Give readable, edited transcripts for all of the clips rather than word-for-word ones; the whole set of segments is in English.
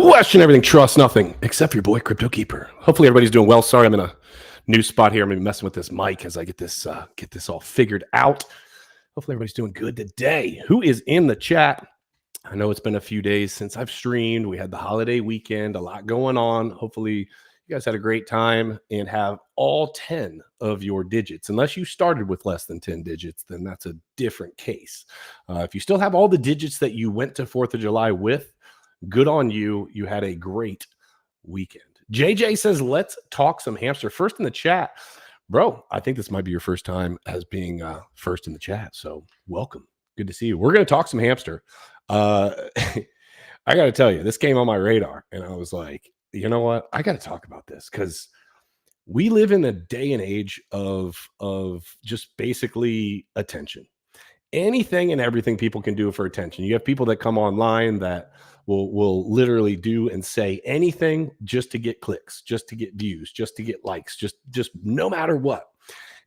Question everything, trust nothing, except your boy CryptoKeeper. Hopefully everybody's doing well. Sorry, I'm in a new spot here. I'm gonna be messing with this mic as I get this all figured out. Hopefully everybody's doing good today. Who is in the chat? I know it's been a few days since I've streamed. We had the holiday weekend, a lot going on. Hopefully you guys had a great time and have all 10 of your digits. Unless you started with less than 10 digits, then that's a different case. If you still have all the digits that you went to 4th of July with, good on you. You had a great weekend. JJ says, let's talk some hamster. First in the chat. Bro, I think this might be your first time as being first in the chat. So welcome. Good to see you. We're going to talk some hamster. I got to tell you, this came on my radar. And I was like, you know what? I got to talk about this because we live in a day and age of just basically attention. Anything and everything people can do for attention. You have people that come online that will literally do and say anything just to get clicks, just to get views, just to get likes, just no matter what.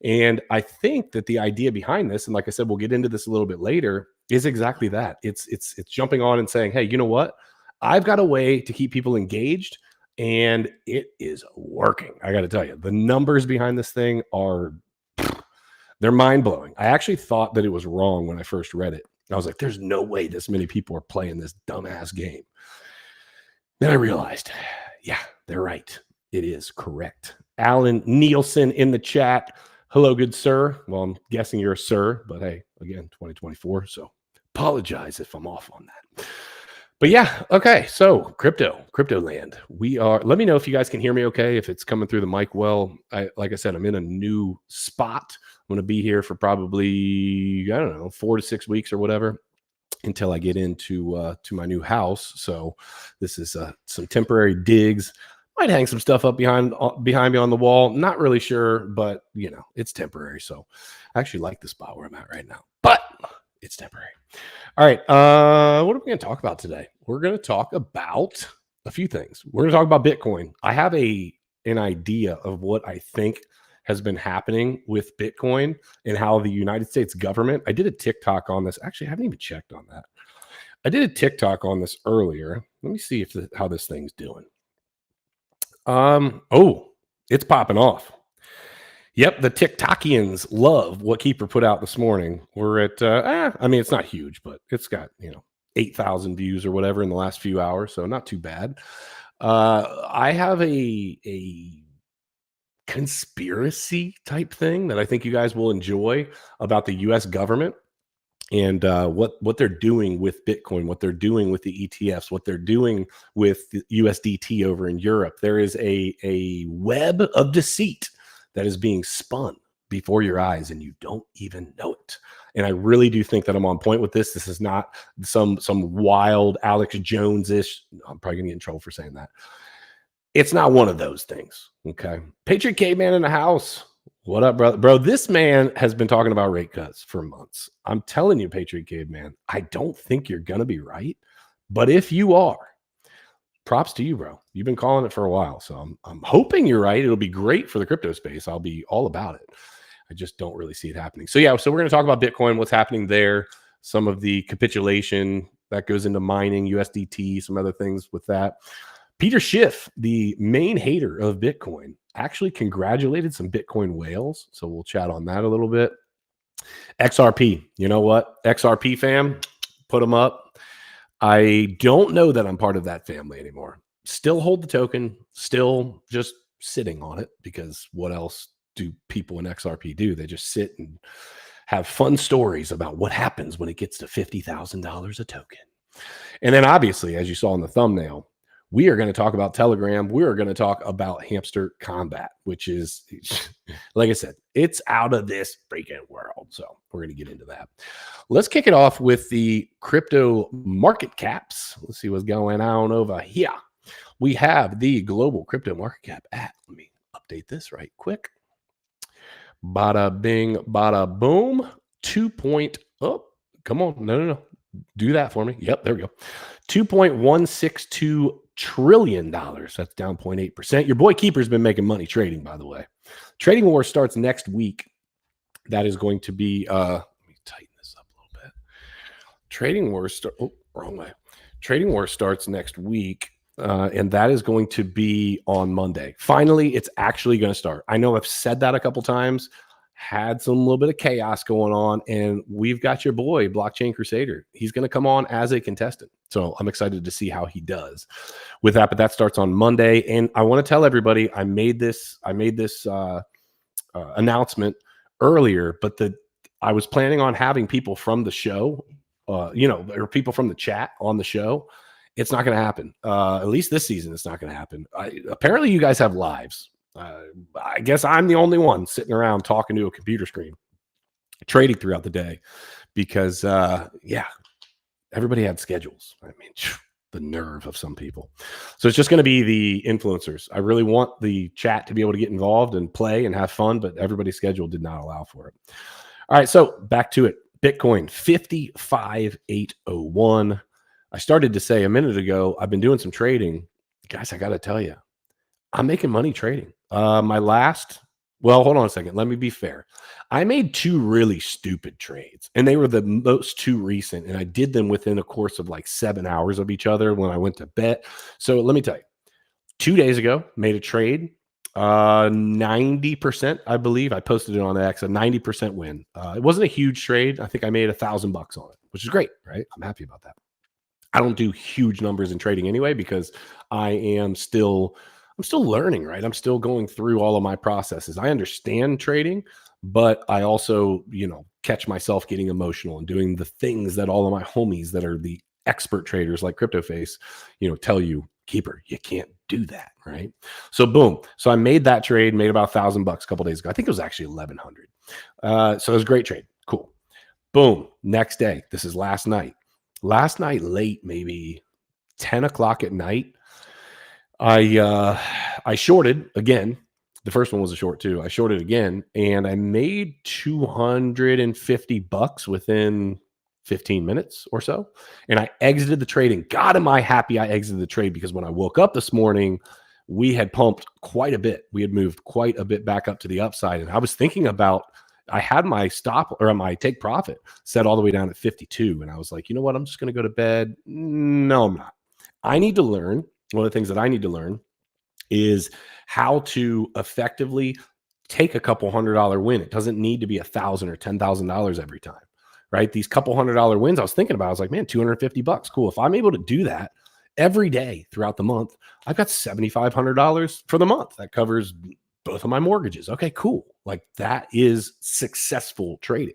And I think that the idea behind this, and like I said, we'll get into this a little bit later, is exactly that. It's jumping on and saying, hey, you know what? I've got a way to keep people engaged, and it is working. I got to tell you, the numbers behind this thing they're mind-blowing. I actually thought that it was wrong when I first read it. I was like, there's no way this many people are playing this dumbass game. Then I realized, yeah, they're right. It is correct. Alan Nielsen in the chat. Hello, good sir. Well, I'm guessing you're a sir, but hey, again, 2024. So apologize if I'm off on that. But yeah, okay. So crypto land. Let me know if you guys can hear me okay, if it's coming through the mic well. Like I said, I'm in a new spot. I'm going to be here for probably, I don't know, 4 to 6 weeks or whatever until I get into to my new house. So this is some temporary digs. Might hang some stuff up behind me on the wall. Not really sure, but you know, it's temporary. So I actually like the spot where I'm at right now, but it's temporary. All right. What are we going to talk about today? We're going to talk about a few things. We're going to talk about Bitcoin. I have an idea of what I think has been happening with Bitcoin and how the United States government, I did a TikTok on this. Actually, I haven't even checked on that. I did a TikTok on this earlier. Let me see how this thing's doing. Oh, it's popping off. Yep, the TikTokians love what Keeper put out this morning. We're at, I mean, it's not huge, but it's got, 8,000 views or whatever in the last few hours, so not too bad. I have a conspiracy type thing that I think you guys will enjoy about the U.S. government and what they're doing with Bitcoin, what they're doing with the ETFs, what they're doing with the USDT over in Europe. There is a web of deceit that is being spun before your eyes and you don't even know it. And I really do think that I'm on point with this. This is not some wild Alex Jones-ish. I'm probably gonna get in trouble for saying that. It's not one of those things. Okay. Patriot Caveman in the house. What up, brother? Bro, this man has been talking about rate cuts for months. I'm telling you, Patriot Caveman, I don't think you're gonna be right. But if you are, props to you, bro. You've been calling it for a while. So I'm hoping you're right. It'll be great for the crypto space. I'll be all about it. I just don't really see it happening. So yeah, so we're going to talk about Bitcoin, what's happening there, some of the capitulation that goes into mining, USDT, some other things with that. Peter Schiff, the main hater of Bitcoin, actually congratulated some Bitcoin whales. So we'll chat on that a little bit. XRP, you know what? XRP fam, put them up. I don't know that I'm part of that family anymore. Still hold the token, still just sitting on it, because what else do people in XRP do? They just sit and have fun stories about what happens when it gets to $50,000 a token. And then obviously, as you saw in the thumbnail, we are going to talk about Telegram. We are going to talk about Hamster Kombat, which is, like I said, it's out of this freaking world. So we're going to get into that. Let's kick it off with the crypto market caps. Let's see what's going on over here. We have the global crypto market cap at, let me update this right quick. Bada bing, bada boom. Come on. No. Do that for me. Yep, there we go. $2.162 trillion. That's down 0.8%. Your boy Keeper's been making money trading, by the way. Trading War starts next week. That is going to be, let me tighten this up a little bit. Trading War wrong way. Trading War starts next week. and that is going to be on Monday. Finally, it's actually going to start. I know I've said that a couple times, had some little bit of chaos going on, and we've got your boy, Blockchain Crusader. He's going to come on as a contestant. So I'm excited to see how he does with that, but that starts on Monday. And I want to tell everybody, I made this announcement earlier, but I was planning on having people from the show, or people from the chat on the show. It's not going to happen. At least this season, it's not going to happen. Apparently, you guys have lives. I guess I'm the only one sitting around talking to a computer screen, trading throughout the day, because everybody had schedules. I mean, the nerve of some people. So it's just going to be the influencers. I really want the chat to be able to get involved and play and have fun, but everybody's schedule did not allow for it. All right, so back to it. Bitcoin 55,801. I started to say a minute ago, I've been doing some trading. Guys, I got to tell you, I'm making money trading. Hold on a second. Let me be fair. I made two really stupid trades, and they were the most two recent, and I did them within a course of like 7 hours of each other when I went to bed. So let me tell you, 2 days ago, made a trade, 90%, I believe. I posted it on X, a 90% win. It wasn't a huge trade. I think I made $1,000 on it, which is great, right? I'm happy about that. I don't do huge numbers in trading anyway, because I'm still learning, right? I'm still going through all of my processes. I understand trading, but I also, catch myself getting emotional and doing the things that all of my homies that are the expert traders like CryptoFace, tell you, Keeper, you can't do that, right? So boom. So I made that trade, made about $1,000 a couple days ago. I think it was actually 1,100. So it was a great trade. Cool. Boom. Next day. This is last night. Last night, late, maybe 10 o'clock at night, I shorted again. The first one was a short too. I shorted again, and I made $250 within 15 minutes or so. And I exited the trade, and God, am I happy I exited the trade, because when I woke up this morning, we had pumped quite a bit. We had moved quite a bit back up to the upside. And I was thinking about, I had my stop or my take profit set all the way down at 52. And I was like, you know what? I'm just going to go to bed. No, I'm not. I need to learn. One of the things that I need to learn is how to effectively take a couple $100 win. It doesn't need to be $1,000 or $10,000 every time, right? These couple $100 wins I was thinking about, I was like, man, $250. Cool. If I'm able to do that every day throughout the month, I've got $7,500 for the month. That covers both of my mortgages. Okay, cool. Like, that is successful trading.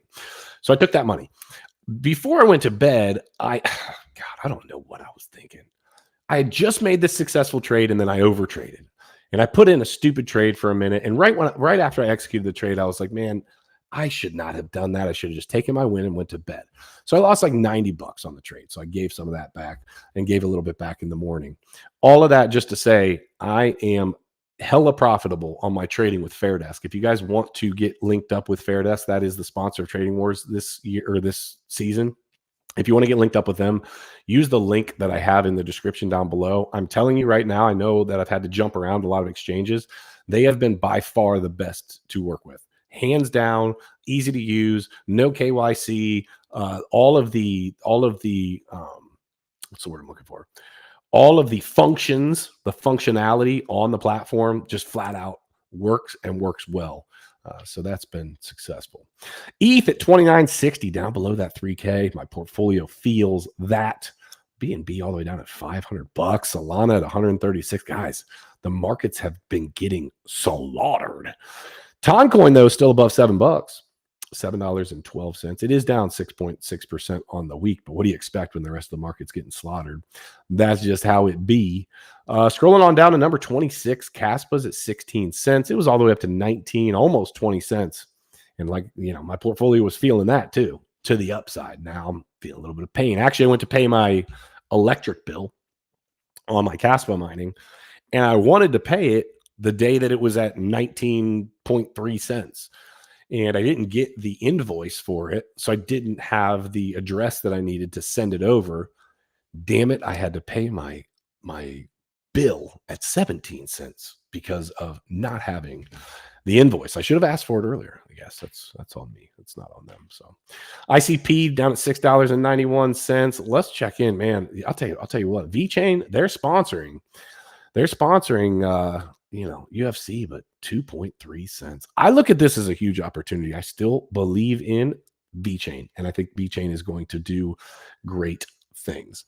So I took that money. Before I went to bed, I don't know what I was thinking. I had just made this successful trade, and then I overtraded, and I put in a stupid trade for a minute. And right after I executed the trade, I was like, man, I should not have done that. I should have just taken my win and went to bed. So I lost like $90 on the trade. So I gave some of that back and gave a little bit back in the morning. All of that just to say, I am hella profitable on my trading with Fairdesk. If you guys want to get linked up with Fairdesk, that is the sponsor of Trading Wars this year or this season. If you want to get linked up with them, use the link that I have in the description down below. I'm telling you right now, I know that I've had to jump around a lot of exchanges. They have been by far the best to work with. Hands down, easy to use, no KYC, all of the what's the word I'm looking for? All of the functions, the functionality on the platform just flat out works and works well. So that's been successful. ETH at 29.60, down below that 3K. My portfolio feels that. BNB all the way down at $500. Solana at 136. Guys, the markets have been getting slaughtered. Toncoin, though, is still above $7. $7.12. It is down 6.6% on the week, but what do you expect when the rest of the market's getting slaughtered? That's just how it be. Scrolling on down to number 26, Caspa's at 16 cents. It was all the way up to 19, almost 20 cents. And my portfolio was feeling that too, to the upside. Now I'm feeling a little bit of pain. Actually, I went to pay my electric bill on my Caspa mining, and I wanted to pay it the day that it was at 19.3 cents. And I didn't get the invoice for it, so I didn't have the address that I needed to send it over. Damn it, I had to pay my bill at 17 cents because of not having the invoice. I should have asked for it earlier. I guess that's on me. It's not on them. So ICP down at $6.91. Let's check in, man. I'll tell you what, VeChain, they're sponsoring UFC, but 2.3 cents. I look at this as a huge opportunity. I still believe in VeChain, and I think VeChain is going to do great things.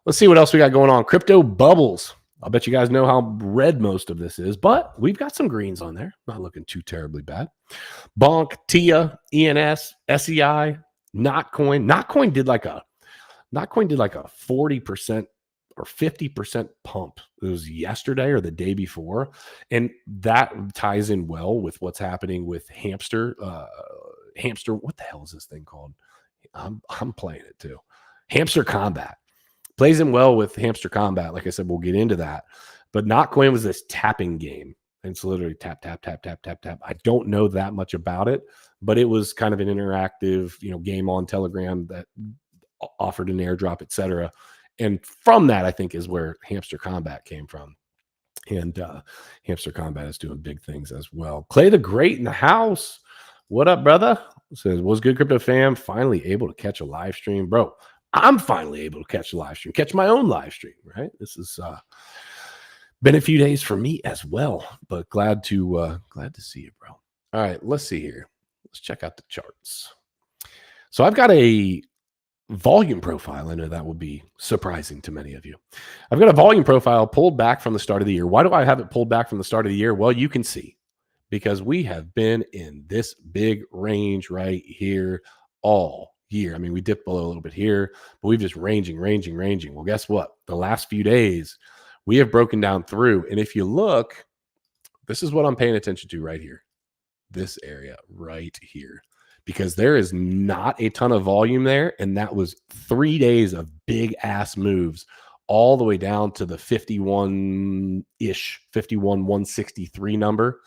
Let's see what else we got going on. Crypto bubbles. I'll bet you guys know how red most of this is, but we've got some greens on there. Not looking too terribly bad. Bonk, TIA, ENS, SEI, Notcoin. Notcoin did like a 40% or 50% pump. It was yesterday or the day before. And that ties in well with what's happening with Hamster. Hamster, what the hell is this thing called? I'm playing it too. Hamster Kombat. Plays in well with Hamster Kombat. Like I said, we'll get into that. But Notcoin was this tapping game. And it's literally tap, tap, tap, tap, tap, tap. I don't know that much about it, but it was kind of an interactive, game on Telegram that offered an airdrop, etc. And from that, I think, is where Hamster Kombat came from. And Hamster Kombat is doing big things as well. Clay the Great in the house. What up, brother? Says, what's good, crypto fam? Finally able to catch a live stream. Bro, I'm finally able to catch a live stream, catch my own live stream, right? This has been a few days for me as well, but glad to see you, bro. All right, let's see here. Let's check out the charts. So I've got a volume profile. I know that will be surprising to many of you. I've got a volume profile pulled back from the start of the year. Why do I have it pulled back from the start of the year? Well, you can see, because we have been in this big range right here all year. I mean, we dipped below a little bit here, but we've just ranging. Well, guess what? The last few days, we have broken down through. And if you look, this is what I'm paying attention to right here. This area right here. Because there is not a ton of volume there. And that was 3 days of big ass moves all the way down to the 51-ish, 163 number.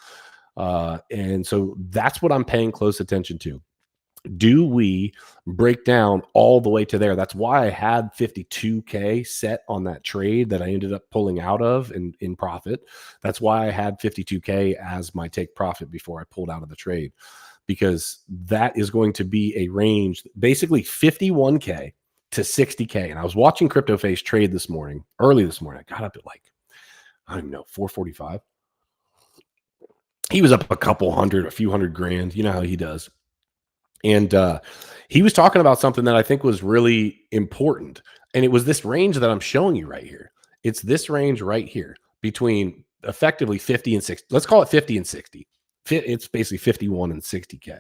And so that's what I'm paying close attention to. Do we break down all the way to there? That's why I had 52K set on that trade that I ended up pulling out of in profit. That's why I had 52K as my take profit before I pulled out of the trade, because that is going to be a range, basically 51K to 60K. And I was watching CryptoFace trade this morning, early this morning. I got up at like, I don't know, 4:45. He was up a few hundred grand. You know how he does. And he was talking about something that I think was really important. And it was this range that I'm showing you right here. It's this range right here between effectively 50 and 60. Let's call it 50 and 60. It's basically 51 and 60K.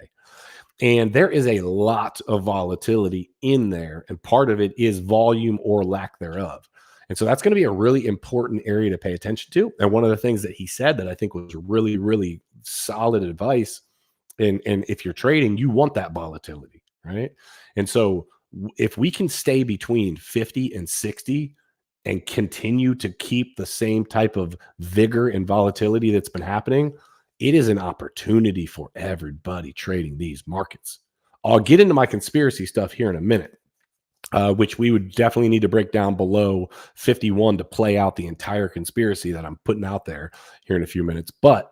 And there is a lot of volatility in there. And part of it is volume or lack thereof. And so that's going to be a really important area to pay attention to. And one of the things that he said that I think was really, really solid advice, and if you're trading, you want that volatility, right? And so if we can stay between 50 and 60 and continue to keep the same type of vigor and volatility that's been happening, it is an opportunity for everybody trading these markets. I'll get into my conspiracy stuff here in a minute, which we would definitely need to break down below 51 to play out the entire conspiracy that I'm putting out there here in a few minutes. But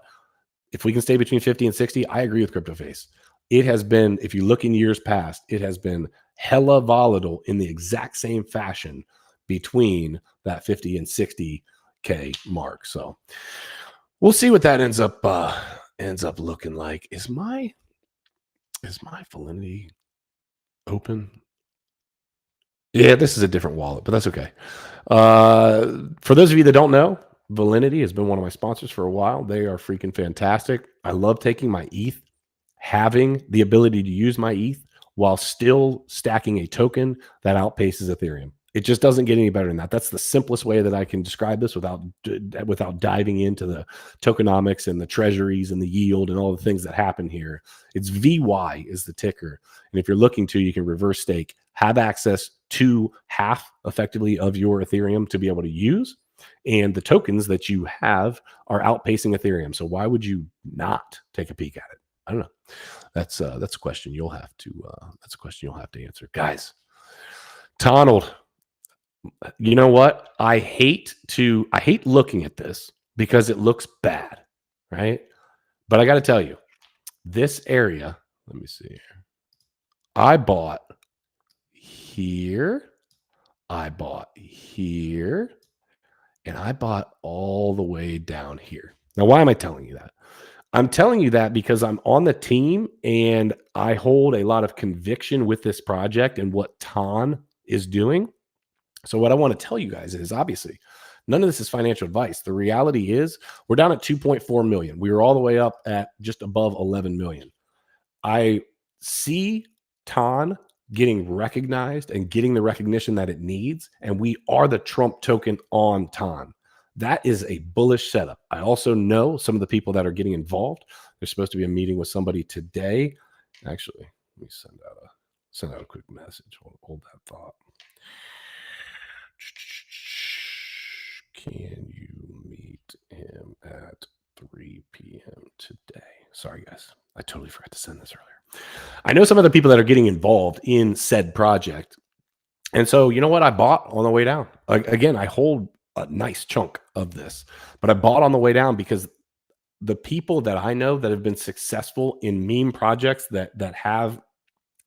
if we can stay between 50 and 60, I agree with CryptoFace. It has been, if you look in years past, it has been hella volatile in the exact same fashion between that 50 and 60K mark. So we'll see what that ends up looking like. Is my Validity open? Yeah, this is a different wallet, but that's okay. For those of you that don't know, Validity has been one of my sponsors for a while. They are freaking fantastic. I love taking my ETH, having the ability to use my ETH while still stacking a token that outpaces Ethereum. It just doesn't get any better than that. That's the simplest way that I can describe this without diving into the tokenomics and the treasuries and the yield and all the things that happen here. It's VY is the ticker. And if you're looking to, you can reverse stake, have access to half effectively of your Ethereum to be able to use. And the tokens that you have are outpacing Ethereum. So why would you not take a peek at it? I don't know. That's a question you'll have to answer, guys. Donald, you know what? I hate looking at this because it looks bad, right? But I got to tell you, this area, let me see here. I bought here, I bought here, and I bought all the way down here. Now, why am I telling you that? I'm telling you that because I'm on the team and I hold a lot of conviction with this project and what Ton is doing. So what I want to tell you guys is, obviously, none of this is financial advice. The reality is we're down at 2.4 million. We were all the way up at just above 11 million. I see Ton getting recognized and getting the recognition that it needs, and we are the Trump token on Ton. That is a bullish setup. I also know some of the people that are getting involved. There's supposed to be a meeting with somebody today. Actually, let me send out a quick message. Hold that thought. Can you meet him at 3 p.m. today? Sorry, guys. I totally forgot to send this earlier. I know some of the people that are getting involved in said project. And so, you know what? I bought on the way down. Again, I hold a nice chunk of this, but I bought on the way down because the people that I know that have been successful in meme projects that have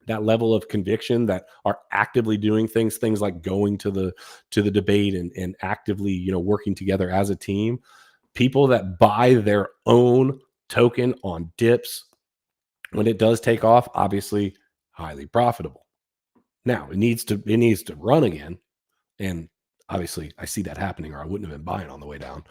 that level of conviction, that are actively doing things like going to the debate and actively, you know, working together as a team, people that buy their own token on dips, when it does take off, obviously highly profitable. Now it needs to run again. And obviously I see that happening, or I wouldn't have been buying on the way down.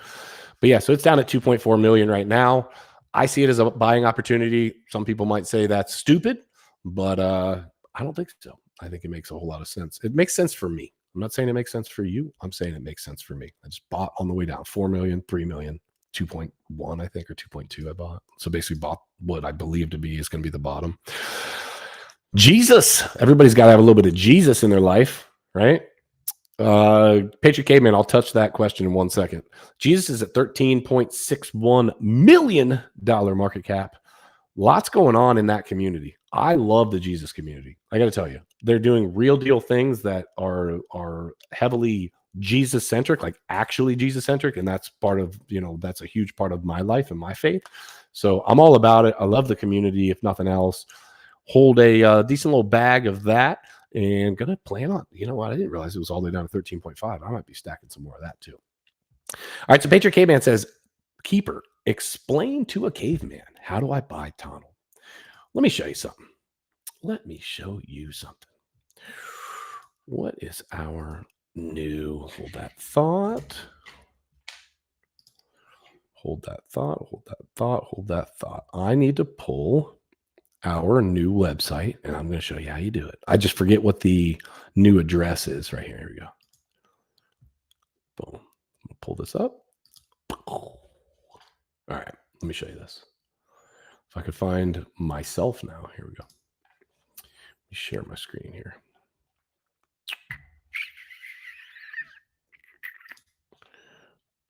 But yeah, so it's down at 2.4 million right now. I see it as a buying opportunity. Some people might say that's stupid, but I don't think so. I think it makes a whole lot of sense. It makes sense for me. I'm not saying it makes sense for you. I'm saying it makes sense for me. I just bought on the way down. 4 million, 3 million, 2.1, I think, or 2.2 I bought. So basically bought what I believe to be is going to be the bottom. Jesus. Everybody's got to have a little bit of Jesus in their life, right? Patriot Caveman, I'll touch that question in 1 second. Jesus is at $13.61 million market cap. Lots going on in that community. I love the Jesus community. I got to tell you, they're doing real deal things that are heavily Jesus centric, like actually Jesus centric. And that's part of, you know, that's a huge part of my life and my faith. So I'm all about it. I love the community. If nothing else, hold a decent little bag of that. And gonna plan on, you know what? I didn't realize it was all the way down to 13.5. I might be stacking some more of that too. All right. So Patriot Caveman says, Keeper, explain to a caveman, how do I buy tunnel? Let me show you something. Let me show you something. What is our new, hold that thought. Hold that thought, hold that thought, hold that thought. I need to pull our new website, and I'm going to show you how you do it. I just forget what the new address is right here. Here we go. Boom. I'm going to pull this up. All right. Let me show you this. If I could find myself now. Here we go. Let me share my screen here.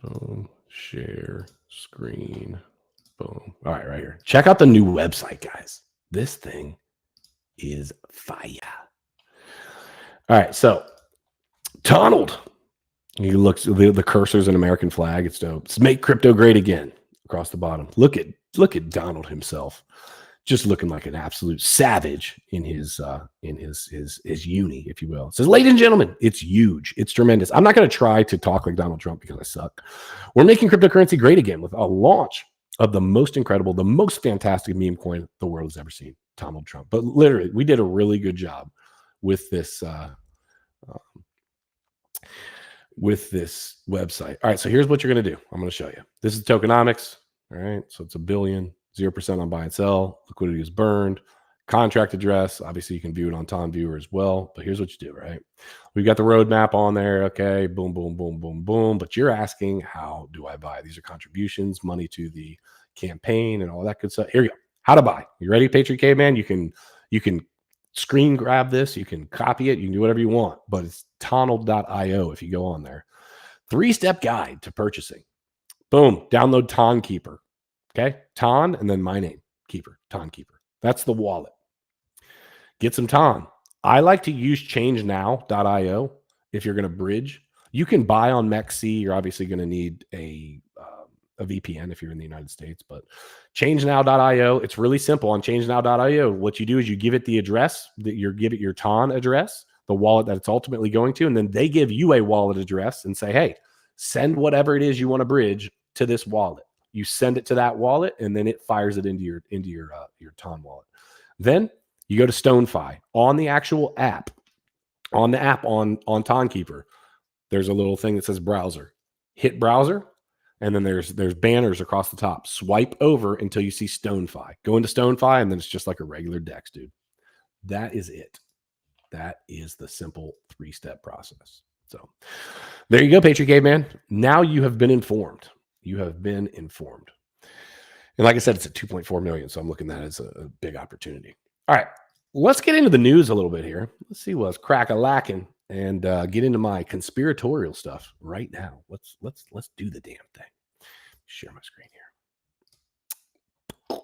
Boom. Share screen. Boom. All right. Right here. Check out the new website, guys. This thing is fire. All right, so Donald, you look, the cursor's an American flag. It's dope. It's make crypto great again across the bottom. Look at Donald himself, just looking like an absolute savage in his uni, if you will. It says, ladies and gentlemen, it's huge. It's tremendous. I'm not going to try to talk like Donald Trump because I suck. We're making cryptocurrency great again with a launch of the most incredible, the most fantastic meme coin the world has ever seen, Donald Trump. But literally, we did a really good job with this website. All right, so here's what you're going to do. I'm going to show you. This is tokenomics. All right, so it's $1 billion, 0% on buy and sell. Liquidity is burned. Contract address. Obviously, you can view it on Tom Viewer as well. But here's what you do, right? We've got the roadmap on there. Okay, boom, boom, boom, boom, boom. But you're asking, how do I buy? These are contributions, money to the campaign, and all that good stuff. Here you go. How to buy. You ready, Patriot Caveman? You can screen grab this. You can copy it. You can do whatever you want. But it's tonald.io if you go on there. 3-step guide to purchasing. Boom. Download Ton Keeper. Okay, Ton and then my name, Keeper, Ton Keeper. That's the wallet. Get some Ton. I like to use changenow.io if you're going to bridge. You can buy on MEXC. You're obviously going to need a a VPN if you're in the United States. But changenow.io, it's really simple on changenow.io. What you do is you give it the address that you give it your TON address, the wallet that it's ultimately going to, and then they give you a wallet address and say, hey, send whatever it is you want to bridge to this wallet. You send it to that wallet, and then it fires it into your TON wallet. Then you go to StoneFi on the actual app, on TonKeeper. There's a little thing that says browser. Hit browser, and then there's banners across the top. Swipe over until you see StoneFi. Go into StoneFi, and then it's just like a regular DEX, dude. That is it. That is the simple 3-step process. So there you go, Patriot Caveman. Now you have been informed. You have been informed. And like I said, it's at 2.4 million. So I'm looking at that as a big opportunity. All right, let's get into the news a little bit here. Let's see what's crack-a-lacking and get into my conspiratorial stuff right now. Let's do the damn thing. Share my screen here.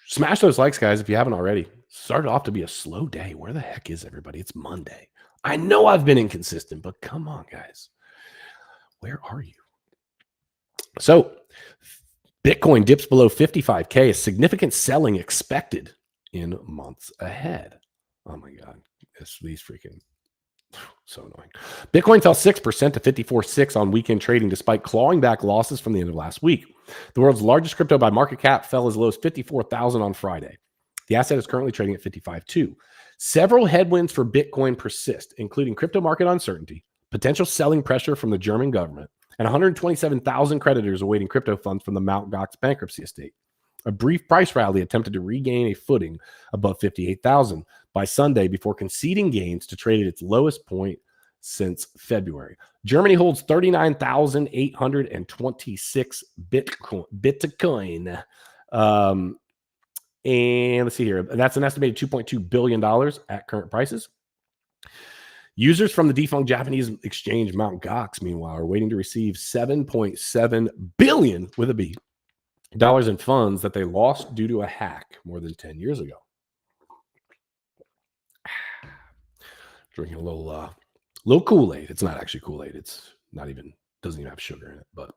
Smash those likes, guys, if you haven't already. Started off to be a slow day. Where the heck is everybody? It's Monday. I know I've been inconsistent, but come on, guys. Where are you? So Bitcoin dips below 55K. A significant selling expected in months ahead. Oh my God. These freaking so annoying. Bitcoin fell 6% to 54.6 on weekend trading despite clawing back losses from the end of last week. The world's largest crypto by market cap fell as low as 54,000 on Friday. The asset is currently trading at 55.2. Several headwinds for Bitcoin persist, including crypto market uncertainty, potential selling pressure from the German government, and 127,000 creditors awaiting crypto funds from the Mt. Gox bankruptcy estate. A brief price rally attempted to regain a footing above 58,000 by Sunday before conceding gains to trade at its lowest point since February. Germany holds 39,826 Bitcoin. And let's see here. That's an estimated $2.2 billion at current prices. Users from the defunct Japanese exchange Mt. Gox, meanwhile, are waiting to receive $7.7 billion with a B dollars in funds that they lost due to a hack more than 10 years ago. Drinking a little Kool-Aid. It's not actually Kool-Aid. It's not even, doesn't even have sugar in it. But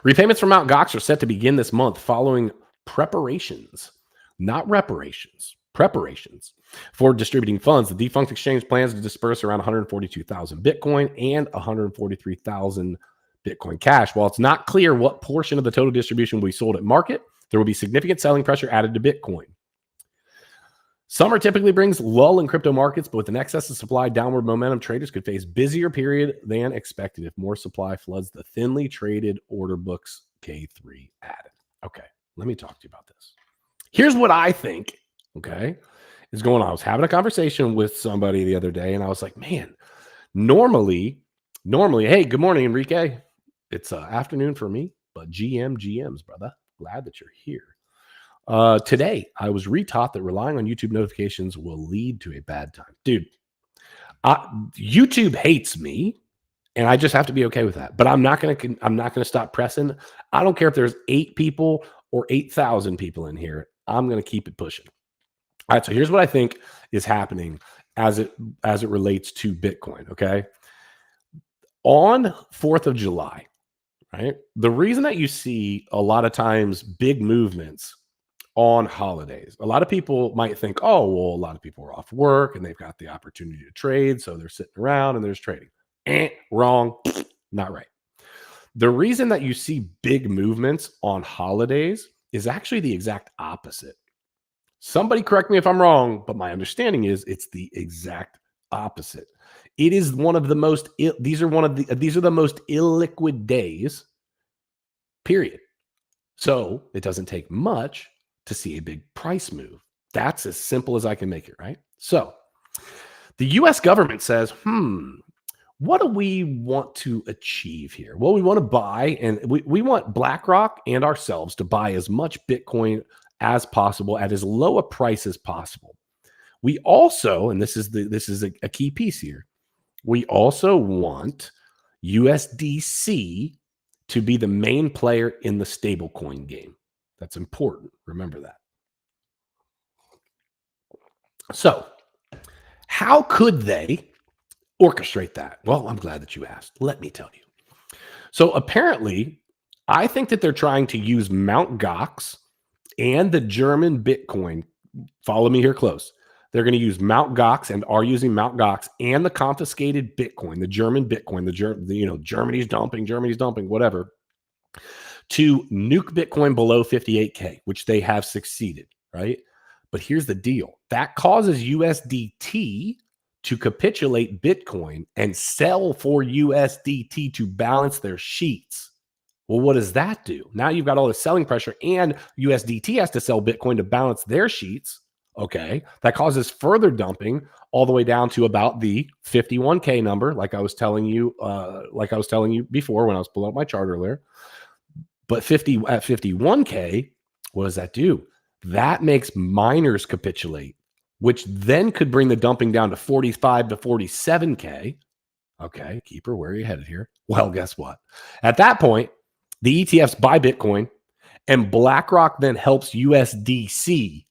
repayments from Mt. Gox are set to begin this month following preparations, not reparations, preparations for distributing funds. The defunct exchange plans to disperse around 142,000 Bitcoin and 143,000 Bitcoin Cash. While it's not clear what portion of the total distribution will be sold at market, there will be significant selling pressure added to Bitcoin. Summer typically brings lull in crypto markets, but with an excess of supply downward momentum, traders could face busier period than expected if more supply floods the thinly traded order books. K3 added. Okay, let me talk to you about this. Here's what I think, okay, is going on. I was having a conversation with somebody the other day, and I was like, man, normally, hey, good morning, Enrique. It's afternoon for me, but GMs, brother. Glad that you're here. Today, I was retaught that relying on YouTube notifications will lead to a bad time. Dude, YouTube hates me, and I just have to be okay with that. But I'm not gonna stop pressing. I don't care if there's 8 people or 8,000 people in here. I'm gonna keep it pushing. All right, so here's what I think is happening as it relates to Bitcoin. Okay, on 4th of July, right? The reason that you see a lot of times big movements on holidays, a lot of people might think, oh, well, a lot of people are off work and they've got the opportunity to trade, so they're sitting around and there's trading. Wrong, not right. The reason that you see big movements on holidays is actually the exact opposite. Somebody correct me if I'm wrong, but my understanding is it's the exact opposite. It is one of the most, these are the most illiquid days, period. So it doesn't take much to see a big price move. That's as simple as I can make it, right? So the US government says, what do we want to achieve here? Well, we want to buy, and we want BlackRock and ourselves to buy as much Bitcoin as possible at as low a price as possible. We also, and this is a key piece here, we also want USDC to be the main player in the stablecoin game. That's important. Remember that. So, how could they orchestrate that? Well, I'm glad that you asked. Let me tell you. So apparently, I think that they're trying to use Mt. Gox and the German Bitcoin. Follow me here close. They're going to use Mt. Gox and are using Mt. Gox and the confiscated Bitcoin, the German Bitcoin, Germany's dumping, whatever, to nuke Bitcoin below 58K, which they have succeeded, right? But here's the deal. That causes USDT to capitulate Bitcoin and sell for USDT to balance their sheets. Well, what does that do? Now you've got all this selling pressure and USDT has to sell Bitcoin to balance their sheets. Okay. That causes further dumping all the way down to about the 51K number, like I was telling you before when I was pulling up my chart earlier. But at 51K, what does that do? That makes miners capitulate, which then could bring the dumping down to 45 to 47K. Okay, Keeper, where are you headed here? Well, guess what? At that point, the ETFs buy Bitcoin, and BlackRock then helps USDC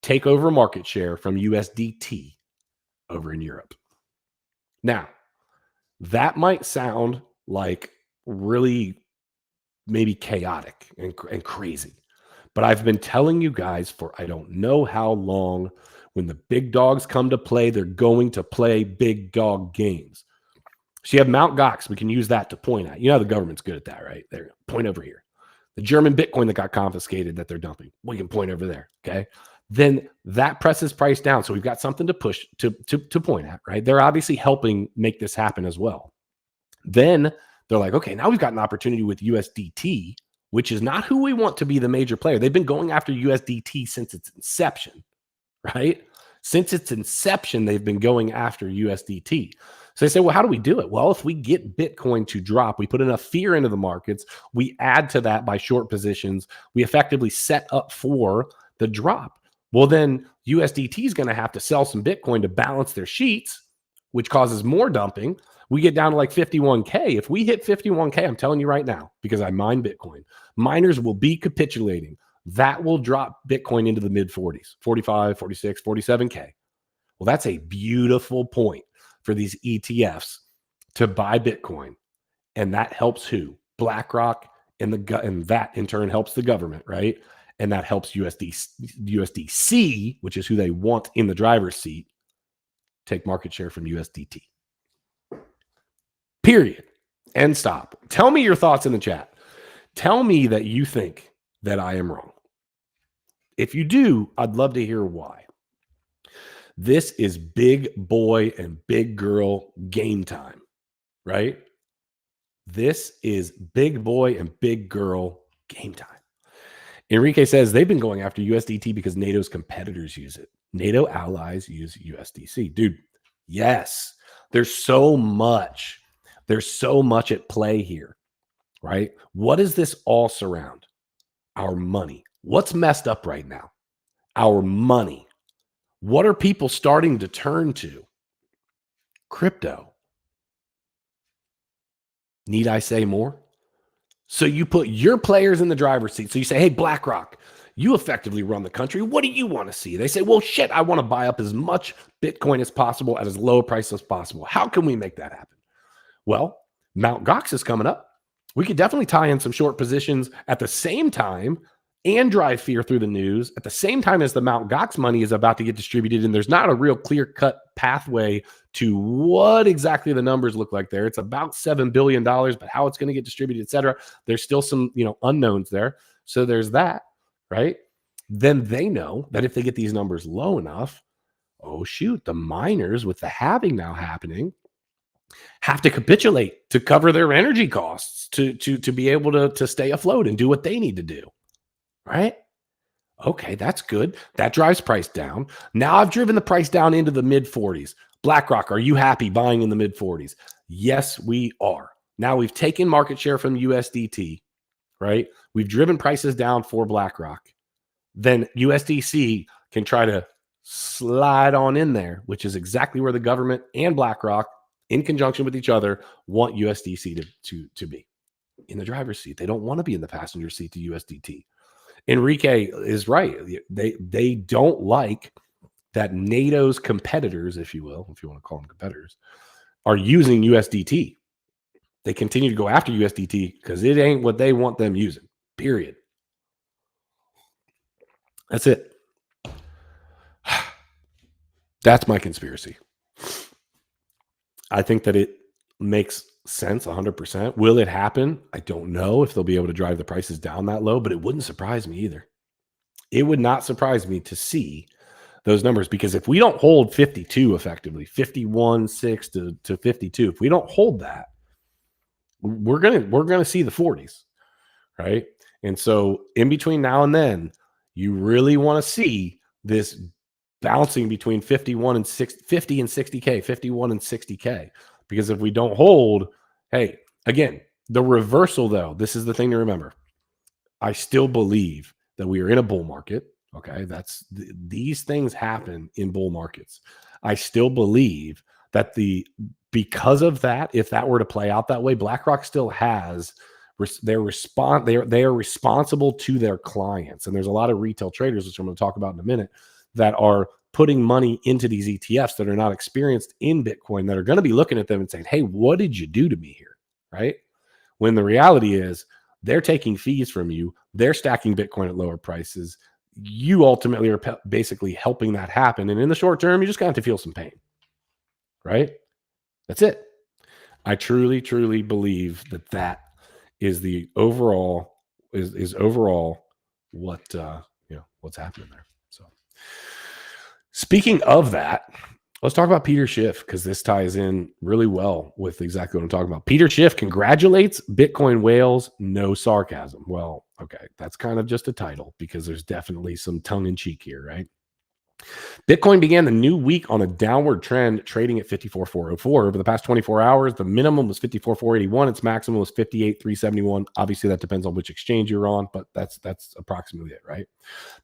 take over market share from USDT over in Europe. Now, that might sound like really maybe chaotic and crazy, but I've been telling you guys for I don't know how long, when the big dogs come to play, they're going to play big dog games. So you have Mt. Gox. We can use that to point at. You know the government's good at that, right? There, point over here. The German Bitcoin that got confiscated that they're dumping. We can point over there, okay? Then that presses price down. So we've got something to push to point at, right? They're obviously helping make this happen as well. Then they're like, okay, now we've got an opportunity with USDT, which is not who we want to be the major player. They've been going after USDT since its inception, right? Since its inception, they've been going after USDT. So they say, well, how do we do it? Well, if we get Bitcoin to drop, we put enough fear into the markets, we add to that by short positions, we effectively set up for the drop. Well, then USDT is going to have to sell some Bitcoin to balance their sheets, which causes more dumping. We get down to like 51K. If we hit 51K, I'm telling you right now, because I mine Bitcoin, miners will be capitulating. That will drop Bitcoin into the mid 40s, 45, 46, 47K. Well, that's a beautiful point for these ETFs to buy Bitcoin. And that helps who? BlackRock, and that in turn helps the government, right? And that helps USDC, which is who they want in the driver's seat, take market share from USDT. Period. End stop. Tell me your thoughts in the chat. Tell me that you think that I am wrong. If you do, I'd love to hear why. This is big boy and big girl game time, right? This is big boy and big girl game time. Enrique says they've been going after USDT because NATO's competitors use it. NATO allies use USDC. Dude, yes. There's so much at play here, right? What does this all surround? Our money. What's messed up right now? Our money. What are people starting to turn to? Crypto. Need I say more? So you put your players in the driver's seat. So you say, hey, BlackRock, you effectively run the country. What do you want to see? They say, well, shit, I want to buy up as much Bitcoin as possible at as low a price as possible. How can we make that happen? Well, Mt. Gox is coming up. We could definitely tie in some short positions at the same time and drive fear through the news at the same time as the Mt. Gox money is about to get distributed. And there's not a real clear-cut pathway to what exactly the numbers look like there. It's about $7 billion, but how it's going to get distributed, et cetera. There's still some, unknowns there. So there's that, right? Then they know that if they get these numbers low enough, oh shoot, the miners with the halving now happening have to capitulate to cover their energy costs to be able to stay afloat and do what they need to do. Right? Okay, that's good. That drives price down. Now I've driven the price down into the mid 40s. BlackRock, are you happy buying in the mid 40s? Yes, we are. Now we've taken market share from USDT, right? We've driven prices down for BlackRock. Then USDC can try to slide on in there, which is exactly where the government and BlackRock, in conjunction with each other, want USDC to be in the driver's seat. They don't want to be in the passenger seat to USDT. Enrique is right. They don't like that NATO's competitors, if you will, if you want to call them competitors, are using USDT. They continue to go after USDT because it ain't what they want them using, period. That's it. That's my conspiracy. I think that it makes sense 100%. Will it happen? I don't know if they'll be able to drive the prices down that low, but it wouldn't surprise me either. It would not surprise me to see those numbers, because if we don't hold 52 effectively, 51.6 to 52, if we don't hold that, we're gonna see the 40s, right? And so in between now and then, you really want to see this bouncing between 51 and 50 and 60K, 51 and 60K. Because if we don't hold, hey, again, the reversal though, this is the thing to remember. I still believe that we are in a bull market. Okay. These things happen in bull markets. I still believe that because of that, if that were to play out that way, BlackRock still has they are responsible to their clients. And there's a lot of retail traders, which I'm going to talk about in a minute, that are putting money into these ETFs that are not experienced in Bitcoin, that are going to be looking at them and saying, hey, what did you do to me here? Right? When the reality is they're taking fees from you. They're stacking Bitcoin at lower prices. You ultimately are basically helping that happen. And in the short term, you just got to feel some pain. Right? That's it. I truly, truly believe that is the overall is overall what's happening there. So speaking of that, let's talk about Peter Schiff, because this ties in really well with exactly what I'm talking about. Peter Schiff congratulates Bitcoin whales, no sarcasm. Well, okay, that's kind of just a title, because there's definitely some tongue in cheek here, right? Bitcoin began the new week on a downward trend, trading at 54,404. Over the past 24 hours, the minimum was 54,481. Its maximum was 58,371. Obviously, that depends on which exchange you're on, but that's approximately it, right?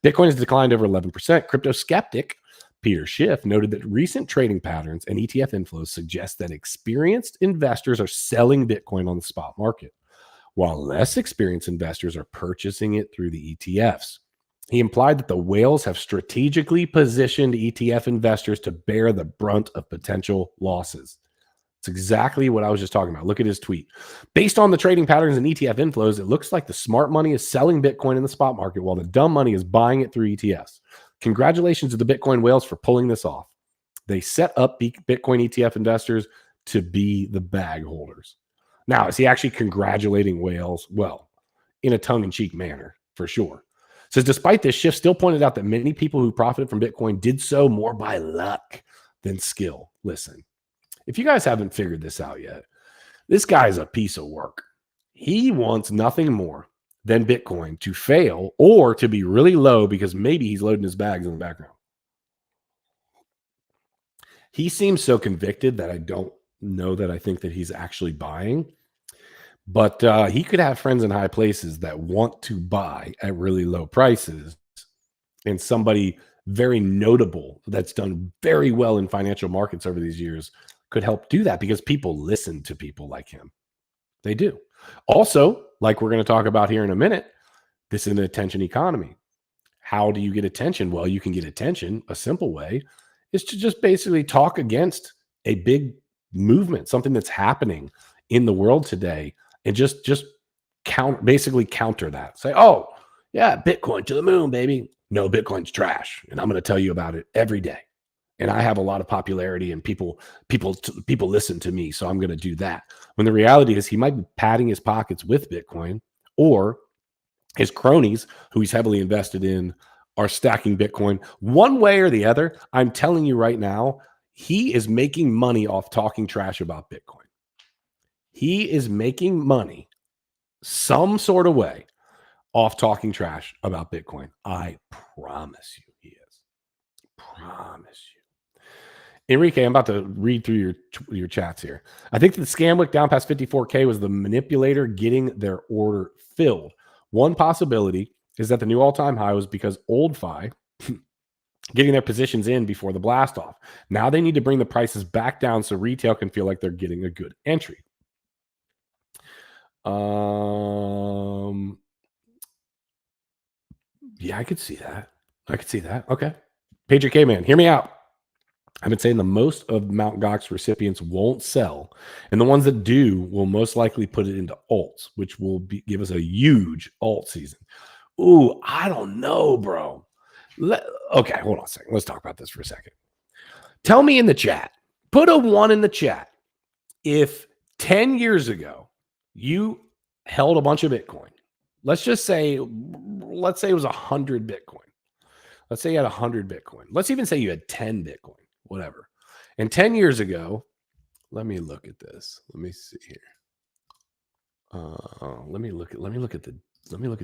Bitcoin has declined over 11%. Crypto skeptic Peter Schiff noted that recent trading patterns and ETF inflows suggest that experienced investors are selling Bitcoin on the spot market, while less experienced investors are purchasing it through the ETFs. He implied that the whales have strategically positioned ETF investors to bear the brunt of potential losses. It's exactly what I was just talking about. Look at his tweet. Based on the trading patterns and ETF inflows, it looks like the smart money is selling Bitcoin in the spot market, while the dumb money is buying it through ETFs. Congratulations to the Bitcoin whales for pulling this off. They set up Bitcoin ETF investors to be the bag holders. Now, is he actually congratulating whales? Well, in a tongue-in-cheek manner, for sure. Says, despite this, Schiff still pointed out that many people who profited from Bitcoin did so more by luck than skill. Listen, if you guys haven't figured this out yet, this guy's a piece of work. He wants nothing more than Bitcoin to fail or to be really low, because maybe he's loading his bags in the background. He seems so convicted that I don't know that I think that he's actually buying. But he could have friends in high places that want to buy at really low prices, and somebody very notable that's done very well in financial markets over these years could help do that, because people listen to people like him. They do. Also, like we're going to talk about here in a minute, this is an attention economy. How do you get attention? Well, you can get attention. A simple way is to just basically talk against a big movement, something that's happening in the world today, and just basically counter that. Say, oh, yeah, Bitcoin to the moon, baby. No, Bitcoin's trash, and I'm going to tell you about it every day. And I have a lot of popularity, and people listen to me, so I'm going to do that. When the reality is, he might be padding his pockets with Bitcoin, or his cronies, who he's heavily invested in, are stacking Bitcoin. One way or the other, I'm telling you right now, he is making money off talking trash about Bitcoin. He is making money some sort of way off talking trash about Bitcoin. I promise you he is. Promise you. Enrique, I'm about to read through your chats here. I think the scam wick down past 54K was the manipulator getting their order filled. One possibility is that the new all-time high was because old Fi getting their positions in before the blast off. Now they need to bring the prices back down so retail can feel like they're getting a good entry. Yeah, I could see that. Okay. Pager K-Man, hear me out. I've been saying the most of Mt. Gox recipients won't sell, and the ones that do will most likely put it into alts, which will give us a huge alt season. Ooh, I don't know, bro. Okay, hold on a second. Let's talk about this for a second. Tell me in the chat. Put a 1 in the chat. If 10 years ago you held a bunch of Bitcoin, let's say it was 100 Bitcoin. Let's say you had 100 Bitcoin. Let's even say you had 10 Bitcoin, whatever. And 10 years ago, let me look at this. Let me see here. Let me look at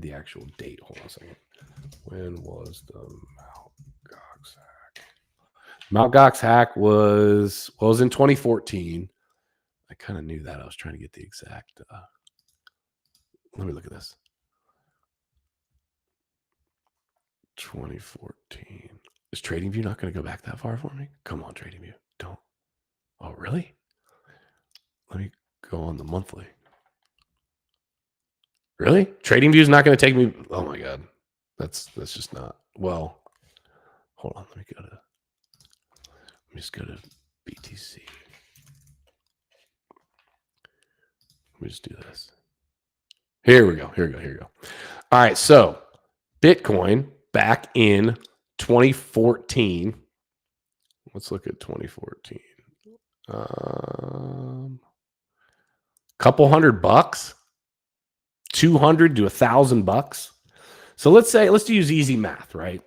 the actual date. Hold on a second. When was the Mt. Gox hack? Mt. Gox hack was in 2014. I kind of knew that. I was trying to get the exact. Let me look at this. 2014. Is TradingView not going to go back that far for me? Come on, TradingView. Don't. Oh, really? Let me go on the monthly. Really? TradingView is not going to take me. Oh my God. That's just not. Well, hold on. Let me just go to BTC. Let me just do this. Here we go. All right. So Bitcoin back in 2014. Let's look at 2014. Couple $100, 200 to $1,000. So let's use easy math, right?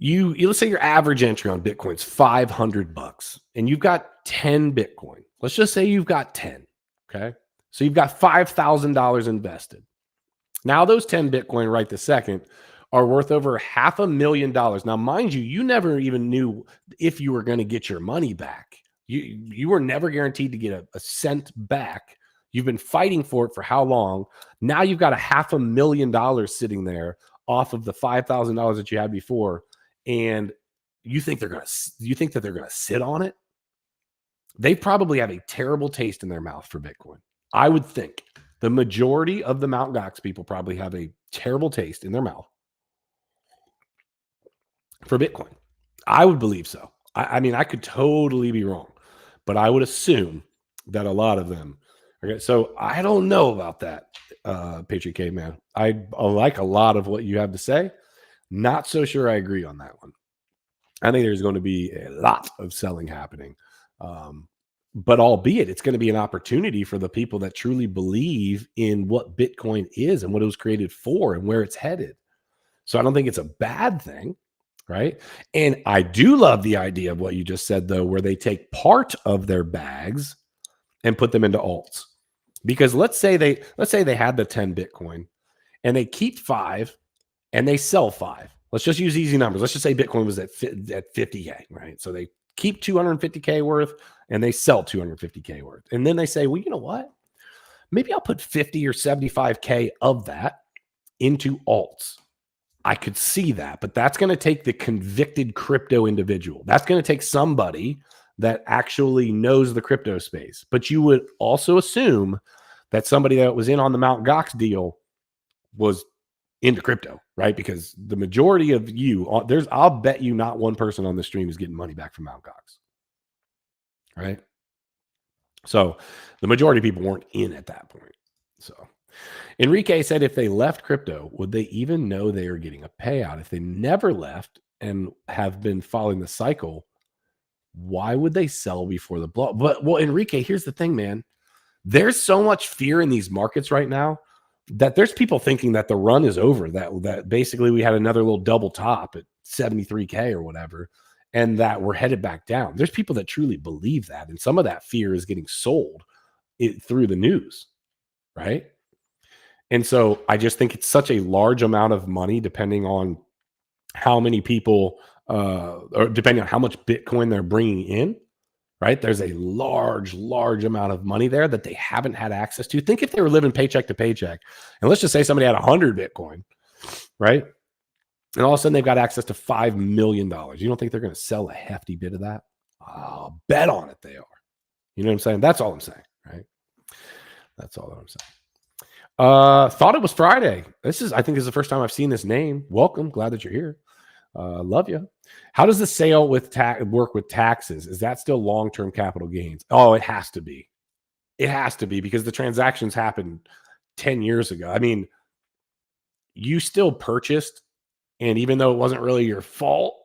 Let's say your average entry on Bitcoin is $500, and you've got 10 Bitcoin. Let's just say you've got 10. Okay, so you've got $5,000 invested. Now those 10 Bitcoin right this second are worth over $500,000. Now, mind you, you never even knew if you were going to get your money back. You were never guaranteed to get a cent back. You've been fighting for it for how long? Now you've got $500,000 sitting there off of the $5,000 that you had before, and you think that they're going to sit on it? They probably have a terrible taste in their mouth for Bitcoin. I would think the majority of the Mt. Gox people probably have a terrible taste in their mouth for Bitcoin. I would believe so. I mean, I could totally be wrong, but I would assume that a lot of them. Okay, so I don't know about that, Patriot K, man. I like a lot of what you have to say. Not so sure I agree on that one. I think there's going to be a lot of selling happening. But albeit it's going to be an opportunity for the people that truly believe in what Bitcoin is and what it was created for and where it's headed. So I don't think it's a bad thing, right? And I do love the idea of what you just said, though, where they take part of their bags and put them into alts. Because let's say they had the 10 Bitcoin and they keep 5 and they sell 5. Let's just use easy numbers. Let's just say Bitcoin was at 50K, right? So they keep 250K worth and they sell 250K worth. And then they say, well, you know what? Maybe I'll put 50 or 75K of that into alts. I could see that, but that's going to take the convicted crypto individual. That's going to take somebody that actually knows the crypto space. But you would also assume that somebody that was in on the Mt. Gox deal was into crypto, right? Because the majority of I'll bet you not one person on the stream is getting money back from Mt. Gox, right? So the majority of people weren't in at that point. So Enrique said, if they left crypto, would they even know they are getting a payout? If they never left and have been following the cycle, why would they sell before the blow? But well, Enrique, here's the thing, man. There's so much fear in these markets right now that there's people thinking that the run is over, that basically we had another little double top at 73K or whatever, and that we're headed back down. There's people that truly believe that, and some of that fear is getting sold through the news, right? And so I just think it's such a large amount of money, depending on how many people, or depending on how much Bitcoin they're bringing in, right? There's a large amount of money there that they haven't had access to. Think if they were living paycheck to paycheck, and let's just say somebody had 100 Bitcoin, right? And all of a sudden they've got access to $5 million. You don't think they're going to sell a hefty bit of that? I'll bet on it they are. You know what I'm saying? That's all I'm saying, right? That's all I'm saying. Thought it was Friday. I think this is the first time I've seen this name. Welcome. Glad that you're here. Love you. How does the sale with work with taxes? Is that still long-term capital gains? Oh, it has to be. It has to be because the transactions happened 10 years ago. I mean, you still purchased, and even though it wasn't really your fault,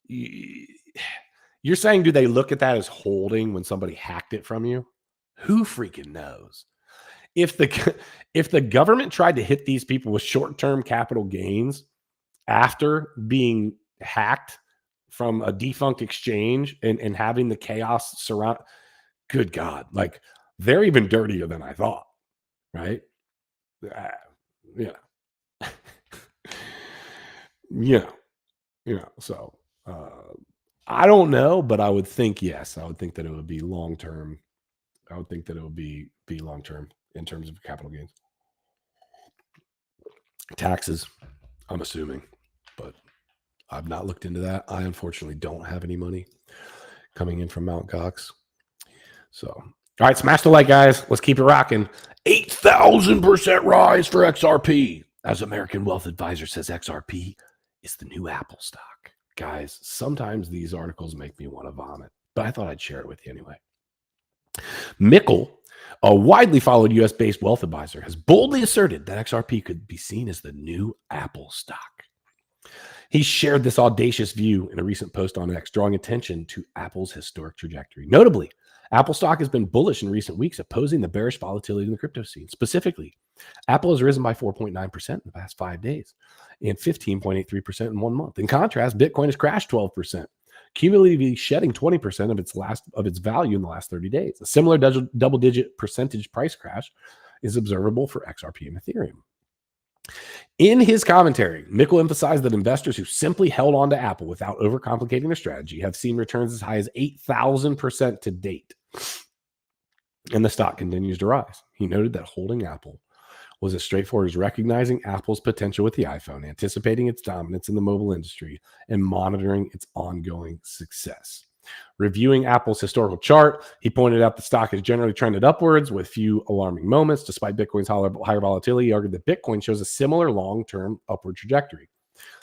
you're saying, do they look at that as holding when somebody hacked it from you? Who freaking knows? If the government tried to hit these people with short-term capital gains after being hacked from a defunct exchange and having the chaos surround, good God, like they're even dirtier than I thought, right? Yeah. So I don't know, but I would think yes. I would think that it would be long term. I would think that it would be long term in terms of capital gains. Taxes, I'm assuming, but I've not looked into that. I unfortunately don't have any money coming in from Mt. Gox. So, all right, smash the like, guys. Let's keep it rocking. 8,000% rise for XRP. As American Wealth Advisor says, XRP is the new Apple stock. Guys, sometimes these articles make me want to vomit, but I thought I'd share it with you anyway. Mickle, a widely followed US-based wealth advisor, has boldly asserted that XRP could be seen as the new Apple stock. He shared this audacious view in a recent post on X, drawing attention to Apple's historic trajectory. Notably, Apple stock has been bullish in recent weeks, opposing the bearish volatility in the crypto scene. Specifically, Apple has risen by 4.9% in the past 5 days and 15.83% in 1 month. In contrast, Bitcoin has crashed 12%, cumulatively shedding 20% of its value in the last 30 days. A similar double-digit percentage price crash is observable for XRP and Ethereum. In his commentary, Mickle emphasized that investors who simply held on to Apple without overcomplicating their strategy have seen returns as high as 8,000% to date, and the stock continues to rise. He noted that holding Apple was as straightforward as recognizing Apple's potential with the iPhone, anticipating its dominance in the mobile industry, and monitoring its ongoing success. Reviewing Apple's historical chart, he pointed out the stock has generally trended upwards with few alarming moments. Despite Bitcoin's higher volatility, he argued that Bitcoin shows a similar long-term upward trajectory.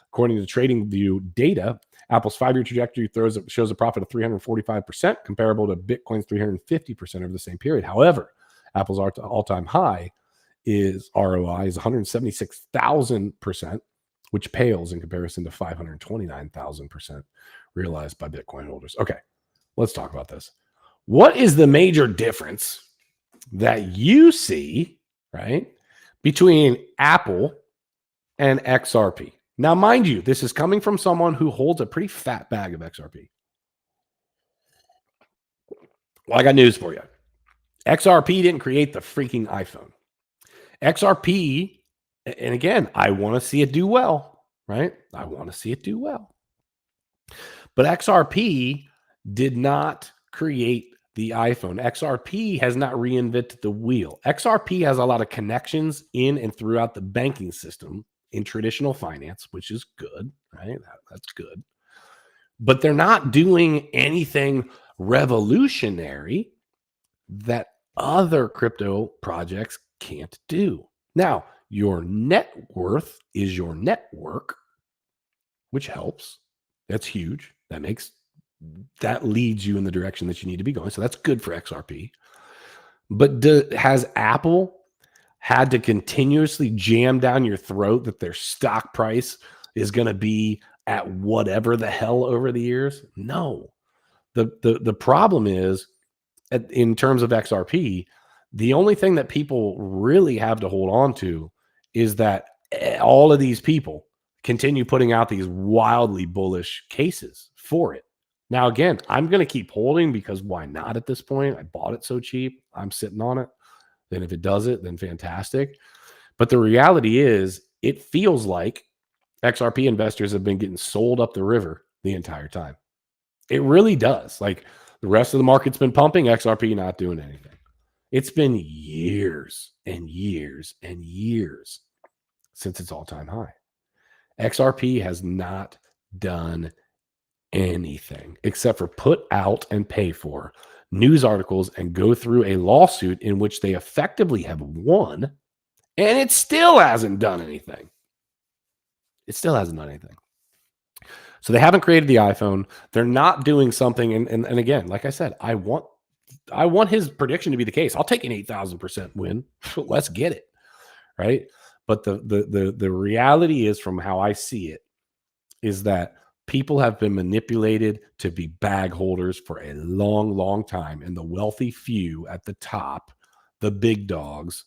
According to TradingView data, Apple's 5-year trajectory shows a profit of 345%, comparable to Bitcoin's 350% over the same period. However, Apple's all-time high ROI is 176,000%, which pales in comparison to 529,000% realized by Bitcoin holders. Okay, let's talk about this. What is the major difference that you see, right, between Apple and XRP? Now, mind you, this is coming from someone who holds a pretty fat bag of XRP. Well, I got news for you. XRP didn't create the freaking iPhone. XRP, and again, I want to see it do well, right? I want to see it do well. But XRP did not create the iPhone. XRP has not reinvented the wheel. XRP has a lot of connections in and throughout the banking system in traditional finance, which is good, right? That's good. But they're not doing anything revolutionary that other crypto projects can't do. Now, your net worth is your network, which helps. That's huge. That leads you in the direction that you need to be going. So that's good for XRP. But has Apple had to continuously jam down your throat that their stock price is going to be at whatever the hell over the years? No. The problem is, in terms of XRP, the only thing that people really have to hold on to is that all of these people continue putting out these wildly bullish cases for it. Now, again, I'm going to keep holding because why not at this point? I bought it so cheap. I'm sitting on it. Then if it does it, then fantastic. But the reality is, it feels like XRP investors have been getting sold up the river the entire time. It really does. Like, the rest of the market's been pumping, XRP not doing anything. It's been years and years and years since its all-time high. XRP has not done anything except for put out and pay for news articles and go through a lawsuit in which they effectively have won, and it still hasn't done anything. It still hasn't done anything. So they haven't created the iPhone. They're not doing something. And again, like I said, I want his prediction to be the case. I'll take an 8,000% win. Let's get it. Right. But the reality is, from how I see it, is that people have been manipulated to be bag holders for a long, long time. And the wealthy few at the top, the big dogs,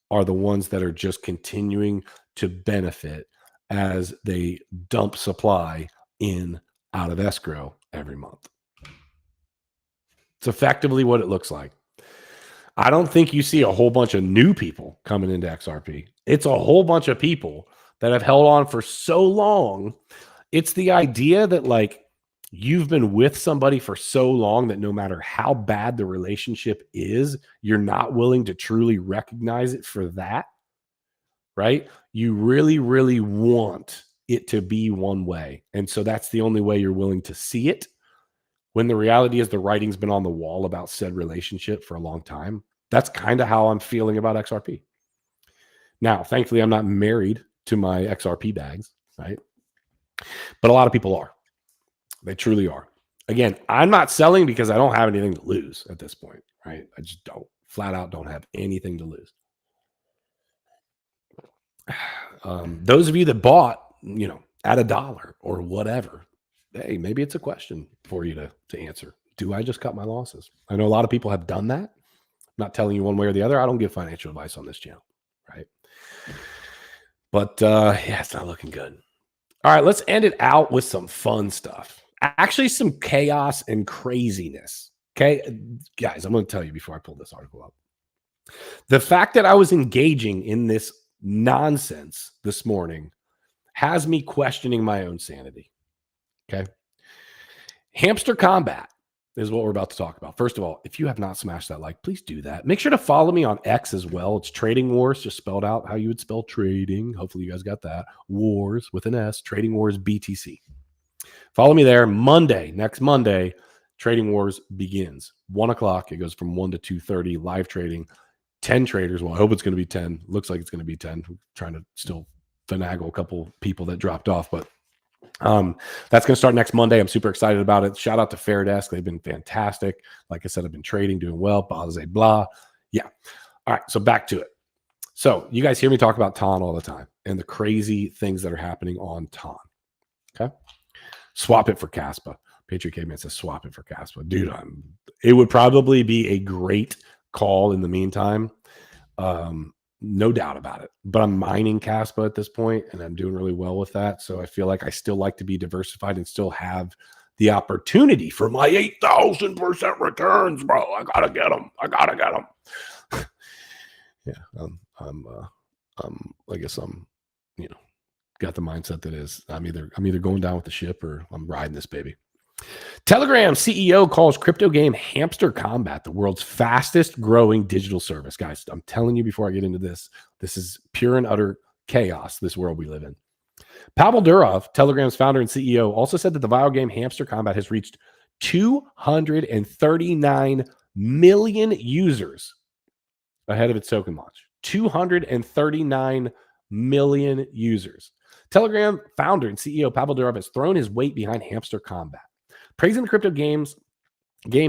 are the ones that are just continuing to benefit as they dump supply in out of escrow every month. It's effectively what it looks like. I don't think you see a whole bunch of new people coming into XRP. It's a whole bunch of people that have held on for so long. It's the idea that, like, you've been with somebody for so long that no matter how bad the relationship is, you're not willing to truly recognize it for that, right? You really, really want it to be one way. And so that's the only way you're willing to see it, when the reality is the writing's been on the wall about said relationship for a long time. That's kind of how I'm feeling about XRP. Now, thankfully, I'm not married to my XRP bags, right? But a lot of people are. They truly are. Again, I'm not selling because I don't have anything to lose at this point, right? I just don't. Flat out don't have anything to lose. Those of you that bought, at $1 or whatever, hey, maybe it's a question for you to answer. Do I just cut my losses? I know a lot of people have done that. I'm not telling you one way or the other. I don't give financial advice on this channel, right? But yeah, it's not looking good. All right, let's end it out with some fun stuff. Actually, some chaos and craziness. Okay, guys, I'm going to tell you before I pull this article up. The fact that I was engaging in this nonsense this morning has me questioning my own sanity. Okay. Hamster Kombat is what we're about to talk about. First of all, if you have not smashed that like, please do that. Make sure to follow me on X as well. It's Trading Wars, just spelled out how you would spell trading. Hopefully you guys got that. Wars with an S, Trading Wars BTC. Follow me there. Next Monday, Trading Wars begins. 1 o'clock. It goes from 1 to 2:30, live trading. 10 traders. Well, I hope it's going to be 10. Looks like it's going to be 10. I'm trying to still finagle a couple people that dropped off, but that's going to start next Monday. I'm super excited about it. Shout out to Fairdesk. They've been fantastic. Like I said, I've been trading, doing well. Blah, blah. Yeah. All right. So back to it. So you guys hear me talk about TON all the time and the crazy things that are happening on TON. Okay. Swap it for Caspa. Patriot Caveman says swap it for Caspa. Dude, it would probably be a great call in the meantime. No doubt about it. But I'm mining Caspa at this point, and I'm doing really well with that. So I feel like I still like to be diversified and still have the opportunity for my 8,000% returns, bro. I gotta get them. Yeah, I guess I'm, got the mindset that is I'm either going down with the ship or I'm riding this baby. Telegram CEO calls crypto game Hamster Kombat the world's fastest growing digital service. Guys, I'm telling you before I get into this is pure and utter chaos, this world we live in. Pavel Durov, Telegram's founder and CEO, also said that the viral game Hamster Kombat has reached 239 million users ahead of its token launch. 239 million users. Telegram founder and CEO Pavel Durov has thrown his weight behind Hamster Kombat, praising the crypto game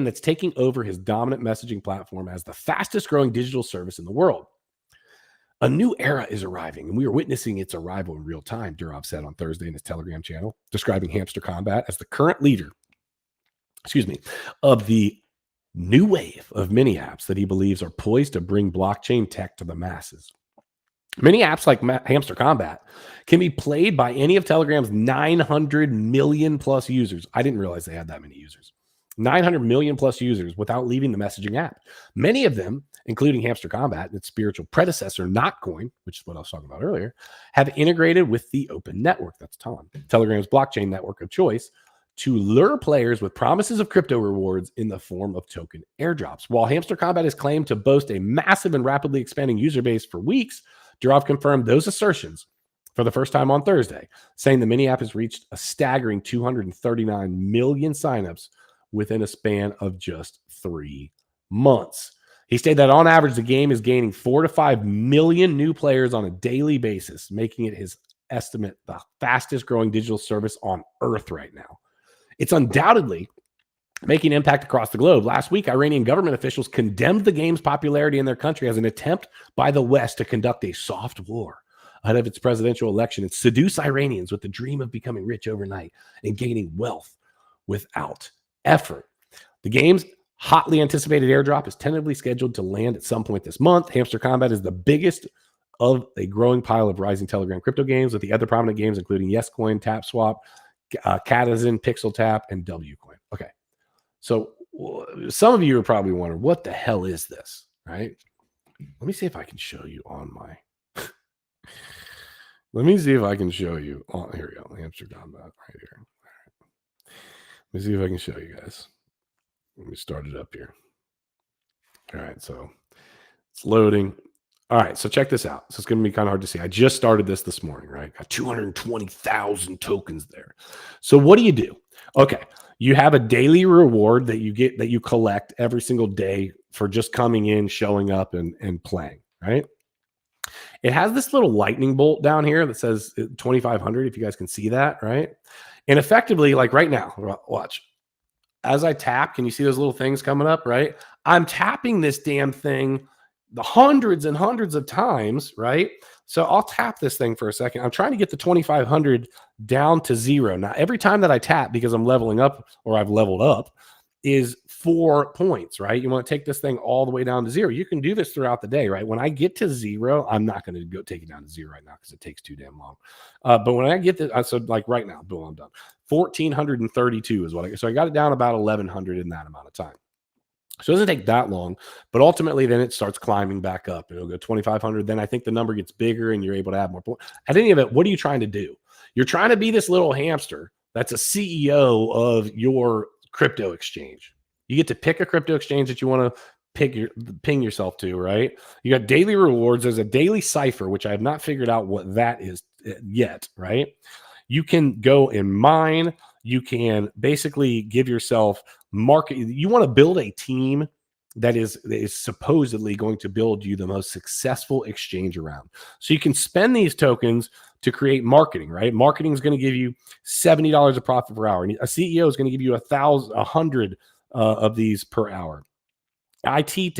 that's taking over his dominant messaging platform as the fastest growing digital service in the world. A new era is arriving, and we are witnessing its arrival in real time, Durov said on Thursday in his Telegram channel, describing Hamster Kombat as the current leader, of the new wave of mini apps that he believes are poised to bring blockchain tech to the masses. Many apps like Hamster Kombat can be played by any of Telegram's 900 million plus users. I didn't realize they had that many users. 900 million plus users without leaving the messaging app. Many of them, including Hamster Kombat and its spiritual predecessor, Notcoin, which is what I was talking about earlier, have integrated with the open network. That's TON, Telegram's blockchain network of choice, to lure players with promises of crypto rewards in the form of token airdrops. While Hamster Kombat is claimed to boast a massive and rapidly expanding user base for weeks, Durov confirmed those assertions for the first time on Thursday, saying the mini app has reached a staggering 239 million signups within a span of just 3 months. He stated that on average, the game is gaining 4 to 5 million new players on a daily basis, making it his estimate the fastest growing digital service on earth right now. It's undoubtedly making an impact across the globe. Last week, Iranian government officials condemned the game's popularity in their country as an attempt by the West to conduct a soft war ahead of its presidential election and seduce Iranians with the dream of becoming rich overnight and gaining wealth without effort. The game's hotly anticipated airdrop is tentatively scheduled to land at some point this month. Hamster Kombat is the biggest of a growing pile of rising Telegram crypto games, with the other prominent games including YesCoin, TapSwap, Catizen, Pixel Tap, and WCoin. Okay. So some of you are probably wondering, what the hell is this, right? Let me see if I can show you on my... Let me see if I can show you. Oh, here we go. Hamster Kombat right here. All right. Let me see if I can show you guys. Let me start it up here. All right, so it's loading. All right, so check this out. So it's going to be kind of hard to see. I just started this morning, right? Got 220,000 tokens there. So what do? Okay, you have a daily reward that you get, that you collect every single day for just coming in, showing up, and playing, right? It has this little lightning bolt down here that says 2,500, if you guys can see that, right? And effectively, like right now, watch. As I tap, can you see those little things coming up, right? I'm tapping this damn thing the hundreds and hundreds of times, right? So I'll tap this thing for a second. I'm trying to get the 2,500 down to 0. Now, every time that I tap, because I'm leveling up or I've leveled up, is 4 points, right? You want to take this thing all the way down to 0. You can do this throughout the day, right? When I get to 0, I'm not going to go take it down to 0 right now because it takes too damn long. But when I get to, so like right now, boom, I'm done. 1,432 is what I get. So I got it down about 1,100 in that amount of time. So it doesn't take that long, but ultimately then it starts climbing back up. It'll go 2,500. Then I think the number gets bigger and you're able to add more points. At any of it, what are you trying to do? You're trying to be this little hamster that's a CEO of your crypto exchange. You get to pick a crypto exchange that you want to ping yourself to, right? You got daily rewards. There's a daily cipher, which I have not figured out what that is yet, right? You can go and mine. You can basically give yourself market. You want to build a team that is supposedly going to build you the most successful exchange around. So you can spend these tokens to create marketing, right? Marketing is going to give you $70 of profit per hour. And a CEO is going to give you 100 of these per hour. IT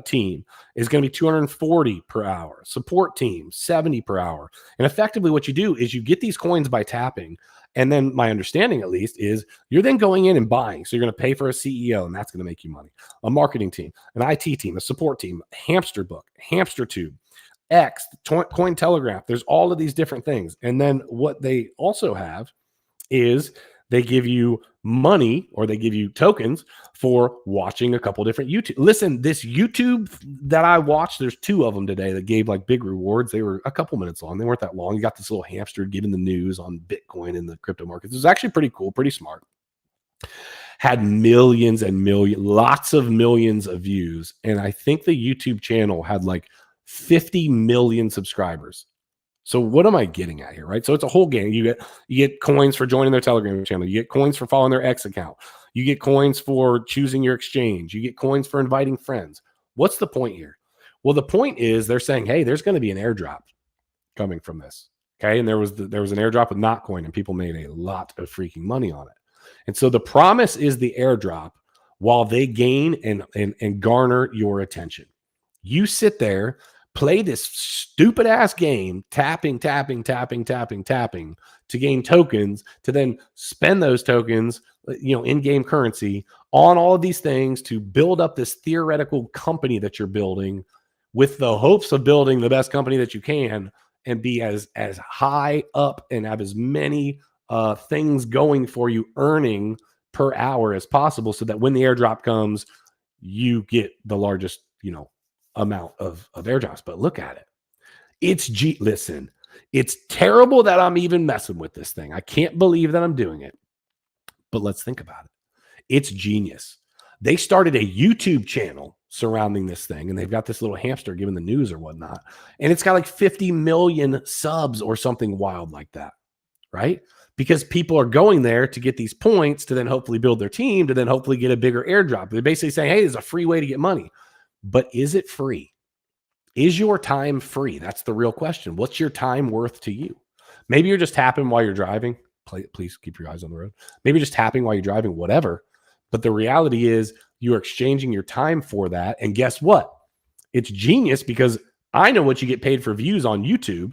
team is going to be 240 per hour. Support team, 70 per hour. And effectively what you do is you get these coins by tapping. And then my understanding, at least, is you're then going in and buying. So you're going to pay for a CEO, and that's going to make you money. A marketing team, an IT team, a support team, Hamster Book, Hamster Tube, X, Coin Telegraph. There's all of these different things. And then what they also have is they give you money, or they give you tokens for watching a couple different YouTube. Listen, this YouTube that I watched, there's 2 of them today that gave like big rewards. They were a couple minutes long. They weren't that long. You got this little hamster giving the news on Bitcoin and the crypto markets. It was actually pretty cool, pretty smart. Had millions and millions, lots of millions of views. And I think the YouTube channel had like 50 million subscribers. So what am I getting at here, right? So it's a whole game. You get coins for joining their Telegram channel. You get coins for following their X account. You get coins for choosing your exchange. You get coins for inviting friends. What's the point here? Well, the point is they're saying, hey, there's going to be an airdrop coming from this. Okay, and there was an airdrop with Notcoin, and people made a lot of freaking money on it. And so the promise is the airdrop while they gain and garner your attention. You sit there, play this stupid ass game, tapping to gain tokens, to then spend those tokens, in-game currency on all of these things to build up this theoretical company that you're building with the hopes of building the best company that you can and be as high up and have as many things going for you, earning per hour as possible, so that when the airdrop comes, you get the largest, amount of airdrops. But look at it. Listen, it's terrible that I'm even messing with this thing. I can't believe that I'm doing it. But let's think about it. It's genius. They started a YouTube channel surrounding this thing, and they've got this little hamster giving the news or whatnot. And it's got like 50 million subs or something wild like that, right? Because people are going there to get these points to then hopefully build their team, to then hopefully get a bigger airdrop. They're basically saying, hey, there's a free way to get money. But is it free? Is your time free? That's the real question. What's your time worth to you? Maybe you're just tapping while you're driving. Please keep your eyes on the road. Maybe you're just tapping while you're driving, whatever. But the reality is you're exchanging your time for that. And guess what? It's genius because I know what you get paid for views on YouTube.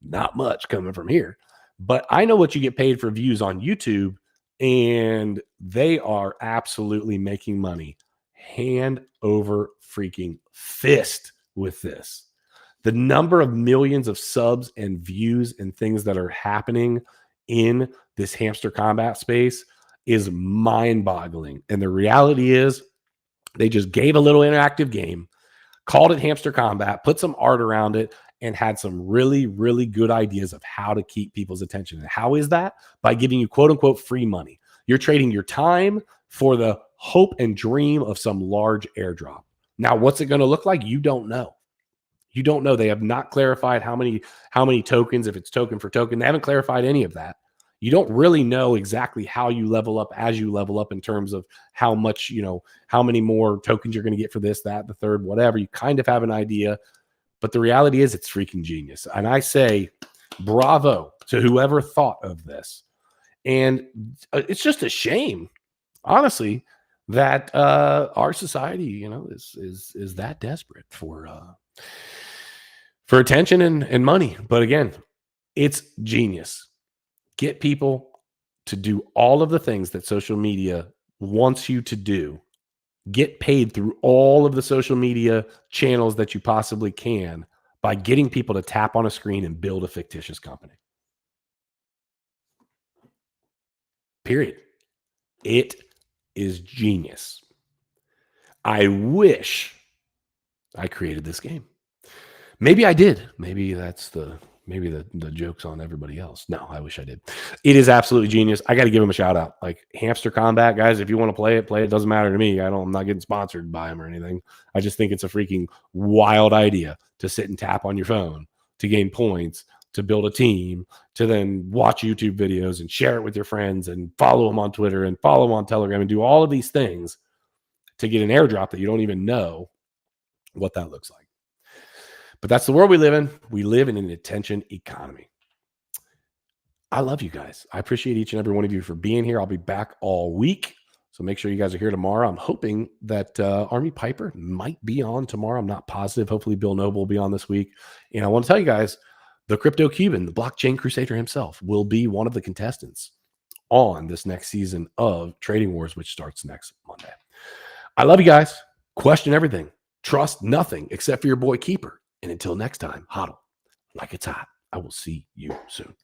Not much coming from here. But I know what you get paid for views on YouTube, and they are absolutely making money hand over freaking fist with this. The number of millions of subs and views and things that are happening in this Hamster Kombat space is mind-boggling. And the reality is they just gave a little interactive game, called it Hamster Kombat, put some art around it, and had some really, really good ideas of how to keep people's attention. And how is that? By giving you quote unquote free money. You're trading your time for the hope and dream of some large airdrop. Now, what's it going to look like? You don't know. You don't know. They have not clarified how many tokens, if it's token for token. They haven't clarified any of that. You don't really know exactly how you level up as you level up in terms of how much, how many more tokens you're going to get for this, that, the third, whatever. You kind of have an idea. But the reality is it's freaking genius. And I say bravo to whoever thought of this. And it's just a shame, honestly, that our society, is that desperate for attention and money. But again, it's genius. Get people to do all of the things that social media wants you to do. Get paid through all of the social media channels that you possibly can by getting people to tap on a screen and build a fictitious company. Period. It is genius. I wish I created this game. Maybe I did. Maybe that's the joke's on everybody else. No, I wish I did. It is absolutely genius. I got to give him a shout out. Like Hamster Kombat, guys, if you want to play it, play it. Doesn't matter to me. I'm not getting sponsored by him or anything. I just think it's a freaking wild idea to sit and tap on your phone to gain points, to build a team, to then watch YouTube videos and share it with your friends and follow them on Twitter and follow them on Telegram and do all of these things to get an airdrop that you don't even know what that looks like. But that's the world we live in. We live in an attention economy. I love you guys. I appreciate each and every one of you for being here. I'll be back all week. So make sure you guys are here tomorrow. I'm hoping that Army Piper might be on tomorrow. I'm not positive. Hopefully Bill Noble will be on this week. And I want to tell you guys, the Crypto Cuban, the blockchain crusader himself, will be one of the contestants on this next season of Trading Wars, which starts next Monday. I love you guys. Question everything. Trust nothing except for your boy Keeper. And until next time, hodl like it's hot. I will see you soon.